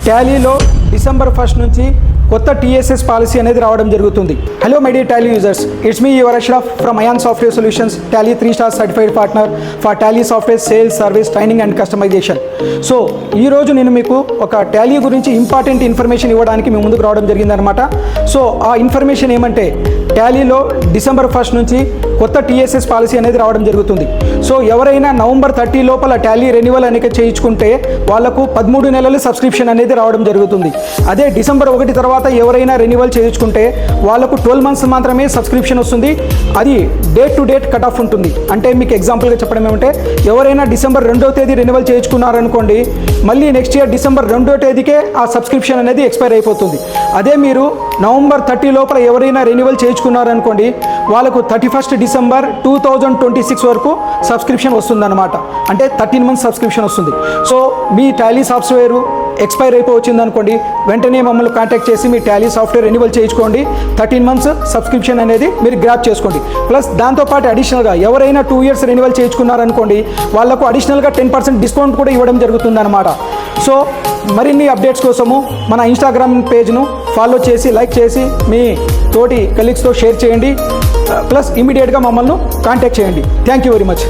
టాలీలో December 1 నుంచి కొత్త TSS policy అనేది రావడం జరుగుతుంది. Hello my dear Tally users, it's me your Ashraf from Ayaan software solutions, Tally 3-star certified partner for Tally software sales, service, training and customisation. So ఈరోజు నేను మీకు ఒక టాలీ గురించి ఇంపార్టెంట్ ఇన్ఫర్మేషన్ ఇవ్వడానికి మీ ముందుకు రావడం జరిగిందనమాట. సో ఆ ఇన్ఫర్మేషన్ ఏమంటే, టాలీలో డిసెంబర్ 1 నుంచి కొత్త టీఎస్ఎస్ పాలసీ అనేది రావడం జరుగుతుంది. సో ఎవరైనా నవంబర్ 30 లోపల టాలీ రెన్యువల్ అనేది చేయించుకుంటే వాళ్ళకు 13 నెలలు సబ్స్క్రిప్షన్ అనేది రావడం జరుగుతుంది. అదే డిసెంబర్ 1 తర్వాత ఎవరైనా రెన్యువల్ చేయించుకుంటే వాళ్ళకు 12 months మాత్రమే సబ్స్క్రిప్షన్ వస్తుంది. అది date to date cut off ఉంటుంది. అంటే మీకు ఎగ్జాంపుల్గా చెప్పడం ఏమంటే, ఎవరైనా డిసెంబర్ 2వ తేదీ రెన్యువల్ చేయించుకున్నారనుకోండి, మళ్ళీ నెక్స్ట్ ఇయర్ డిసెంబర్ 2వ తేదీకే ఆ సబ్స్క్రిప్షన్ అనేది ఎక్స్పైర్ అయిపోతుంది. అదే మీరు నవంబర్ 30 లోపల ఎవరైనా రెన్యువల్ చేయించుకున్నారనుకోండి, వాళ్ళకు 31st డిసెంబర్ 2026 వరకు సబ్స్క్రిప్షన్ వస్తుందన్నమాట. అంటే 13 months సబ్స్క్రిప్షన్ వస్తుంది. సో మీ టాలీ సాఫ్ట్వేర్ ఎక్స్పైర్ అయిపోవచ్చింది అనుకోండి, వెంటనే మమ్మల్ని కాంటాక్ట్ చేసి మీ టాలీ సాఫ్ట్వేర్ రెన్యువల్ చేయించుకోండి. 13 months సబ్స్క్రిప్షన్ అనేది మీరు గ్రాప్ చేసుకోండి. ప్లస్ దాంతోపాటు అడిషనల్గా ఎవరైనా 2 years రెన్యువల్ చేయించుకున్నారనుకోండి, వాళ్ళకు అడిషనల్గా 10% డిస్కౌంట్ కూడా ఇవ్వడం జరుగుతుంది అనమాట. సో మరిన్ని అప్డేట్స్ కోసము మన ఇన్స్టాగ్రామ్ పేజ్ను ఫాలో చేసి, లైక్ చేసి, మీ తోటి కలీగ్స్తో షేర్ చేయండి. ప్లస్ ఇమీడియట్గా మమ్మల్ని కాంటాక్ట్ చేయండి. Thank you very much.